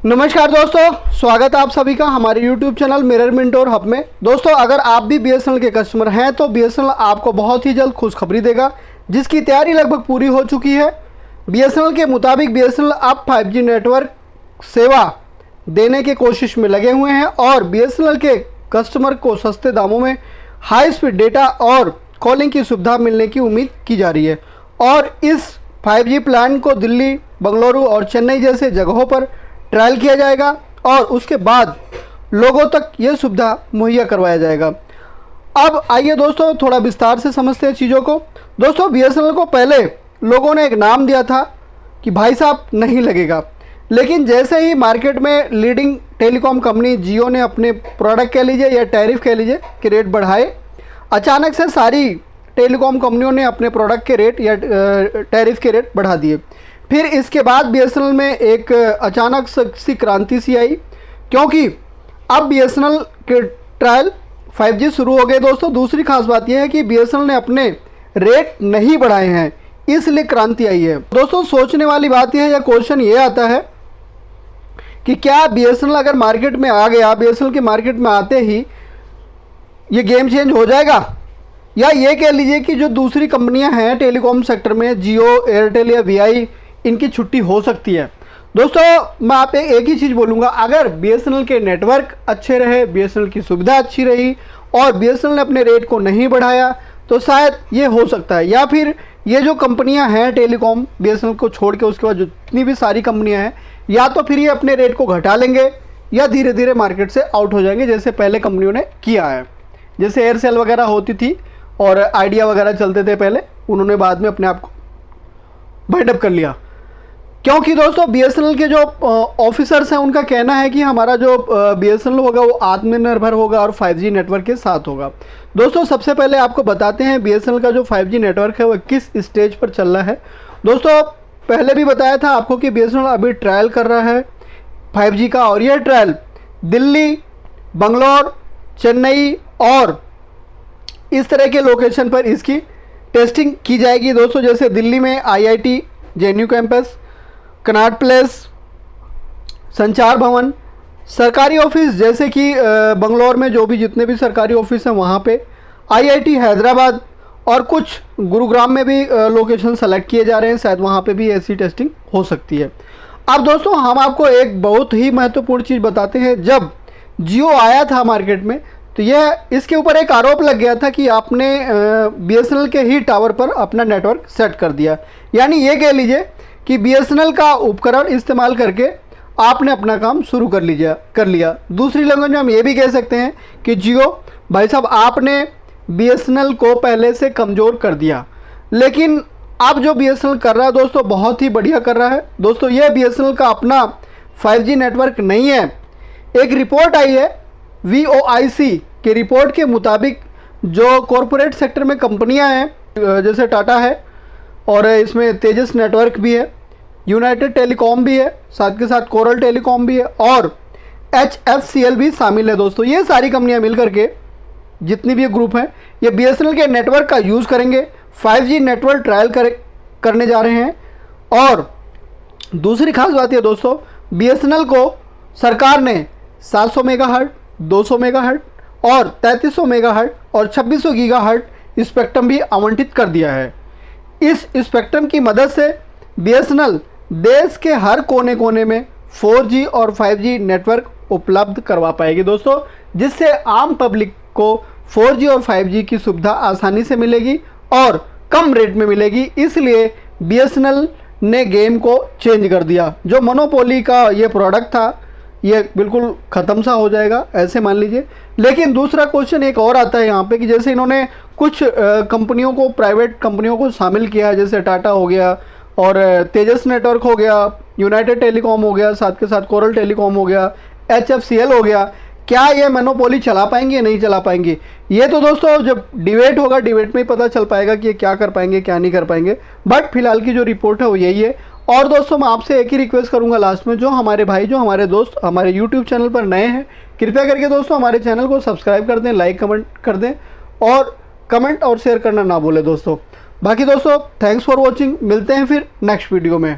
नमस्कार दोस्तों, स्वागत है आप सभी का हमारे YouTube चैनल मिरर मिंटोर हब में। दोस्तों, अगर आप भी BSNL के कस्टमर हैं तो BSNL आपको बहुत ही जल्द खुशखबरी देगा, जिसकी तैयारी लगभग पूरी हो चुकी है। BSNL के मुताबिक BSNL अब 5G नेटवर्क सेवा देने की कोशिश में लगे हुए हैं और BSNL के कस्टमर को सस्ते दामों में हाई स्पीड डेटा और कॉलिंग की सुविधा मिलने की उम्मीद की जा रही है। और इस 5G प्लान को दिल्ली, बेंगलुरु और चेन्नई जैसे जगहों पर ट्रायल किया जाएगा और उसके बाद लोगों तक ये सुविधा मुहैया करवाया जाएगा। अब आइए दोस्तों, थोड़ा विस्तार से समझते हैं चीज़ों को। दोस्तों, BSNL को पहले लोगों ने एक नाम दिया था कि भाई साहब नहीं लगेगा, लेकिन जैसे ही मार्केट में लीडिंग टेलीकॉम कंपनी जियो ने अपने प्रोडक्ट कह लीजिए या टैरिफ कह लीजिए के रेट बढ़ाए, अचानक से सारी टेलीकॉम कंपनियों ने अपने प्रोडक्ट के रेट या टैरिफ के रेट बढ़ा दिए। फिर इसके बाद BSNL में एक अचानक सी क्रांति सी आई, क्योंकि अब BSNL के ट्रायल 5G शुरू हो गए। दोस्तों, दूसरी खास बात यह है कि BSNL ने अपने रेट नहीं बढ़ाए हैं, इसलिए क्रांति आई है। दोस्तों, सोचने वाली बात यह है या क्वेश्चन ये आता है कि क्या BSNL अगर मार्केट में आ गया, BSNL के मार्केट में आते ही ये गेम चेंज हो जाएगा, या ये कह लीजिए कि जो दूसरी कंपनियां हैं टेलीकॉम सेक्टर में, जियो, एयरटेल या VI, इनकी छुट्टी हो सकती है। दोस्तों, मैं आप एक ही चीज़ बोलूँगा, अगर BSNL के नेटवर्क अच्छे रहे, BSNL की सुविधा अच्छी रही और BSNL ने अपने रेट को नहीं बढ़ाया तो शायद ये हो सकता है। या फिर ये जो कंपनियां हैं टेलीकॉम, BSNL को छोड़ के उसके बाद जितनी भी सारी कंपनियां हैं, या तो फिर ये अपने रेट को घटा लेंगे या धीरे धीरे मार्केट से आउट हो जाएंगे, जैसे पहले कंपनियों ने किया है। जैसे एयरसेल वगैरह होती थी और आइडिया वगैरह चलते थे पहले, उन्होंने बाद में अपने आप को बाइंड अप कर लिया। क्योंकि दोस्तों, BSNL के जो ऑफिसर्स हैं, उनका कहना है कि हमारा जो BSNL होगा वो आत्मनिर्भर होगा और 5G नेटवर्क के साथ होगा। दोस्तों, सबसे पहले आपको बताते हैं BSNL का जो 5G नेटवर्क है वो किस स्टेज पर चल रहा है। दोस्तों, पहले भी बताया था आपको कि BSNL अभी ट्रायल कर रहा है 5G का, और यह ट्रायल दिल्ली, बेंगलोर, चेन्नई और इस तरह के लोकेशन पर इसकी टेस्टिंग की जाएगी। दोस्तों, जैसे दिल्ली में IIT JNU campus, Connaught place, संचार भवन, सरकारी ऑफिस जैसे कि बंगलौर में जो भी जितने भी सरकारी ऑफिस हैं वहाँ पे, IIT हैदराबाद और कुछ गुरुग्राम में भी लोकेशन सेलेक्ट किए जा रहे हैं, शायद वहाँ पे भी ऐसी टेस्टिंग हो सकती है। अब दोस्तों, हम आपको एक बहुत ही महत्वपूर्ण चीज़ बताते हैं। जब जियो आया था मार्केट में तो यह इसके ऊपर एक आरोप लग गया था कि आपने BSNL के ही टावर पर अपना नेटवर्क सेट कर दिया, यानी ये कह लीजिए कि BSNL का उपकरण इस्तेमाल करके आपने अपना काम शुरू कर लिया। दूसरी लैंग्वेज में हम ये भी कह सकते हैं कि जियो भाई साहब, आपने BSNL को पहले से कमज़ोर कर दिया। लेकिन अब जो BSNL कर रहा है दोस्तों, बहुत ही बढ़िया कर रहा है। दोस्तों, ये BSNL का अपना 5G नेटवर्क नहीं है। एक रिपोर्ट आई है VOIC के रिपोर्ट के मुताबिक, जो कॉरपोरेट सेक्टर में कंपनियां हैं जैसे टाटा है और इसमें तेजस नेटवर्क भी है, यूनाइटेड टेलीकॉम भी है, साथ के साथ कोरल टेलीकॉम भी है और HFCL भी शामिल है। दोस्तों, ये सारी कंपनियां मिलकर के, जितनी भी ग्रुप हैं, ये BSNL के नेटवर्क का यूज़ करेंगे, 5G नेटवर्क ट्रायल करने जा रहे हैं। और दूसरी खास बात है दोस्तों, BSNL को सरकार ने 700 मेगाहर्ट्ज़, 200 मेगाहर्ट्ज़ और 3300 मेगाहर्ट्ज़ और 2600 गीगाहर्ट्ज़ स्पेक्ट्रम भी आवंटित कर दिया है। इस स्पेक्ट्रम की मदद से BSNL देश के हर कोने कोने में 4G और 5G नेटवर्क उपलब्ध करवा पाएगी दोस्तों, जिससे आम पब्लिक को 4G और 5G की सुविधा आसानी से मिलेगी और कम रेट में मिलेगी। इसलिए BSNL ने गेम को चेंज कर दिया। जो मोनोपोली का ये प्रोडक्ट था, ये बिल्कुल ख़त्म सा हो जाएगा, ऐसे मान लीजिए। लेकिन दूसरा क्वेश्चन एक और आता है यहाँ पे कि जैसे इन्होंने कुछ कंपनियों को, प्राइवेट कंपनियों को शामिल किया है, जैसे टाटा हो गया और तेजस नेटवर्क हो गया, यूनाइटेड टेलीकॉम हो गया, साथ के साथ कोरल टेलीकॉम हो गया, HFCL हो गया। क्या ये मोनोपोली चला पाएंगे या नहीं चला पाएंगे? ये तो दोस्तों जब डिबेट होगा, डिबेट में ही पता चल पाएगा कि ये क्या कर पाएंगे, क्या नहीं कर पाएंगे। बट फिलहाल की जो रिपोर्ट है वो यही है। और दोस्तों, मैं आपसे एक ही रिक्वेस्ट करूंगा लास्ट में, जो हमारे भाई, जो हमारे दोस्त हमारे YouTube चैनल पर नए हैं, कृपया करके दोस्तों हमारे चैनल को सब्सक्राइब कर दें, लाइक कमेंट कर दें और कमेंट और शेयर करना ना भूलें दोस्तों। बाकी दोस्तों, थैंक्स फॉर वॉचिंग। मिलते हैं फिर नेक्स्ट वीडियो में।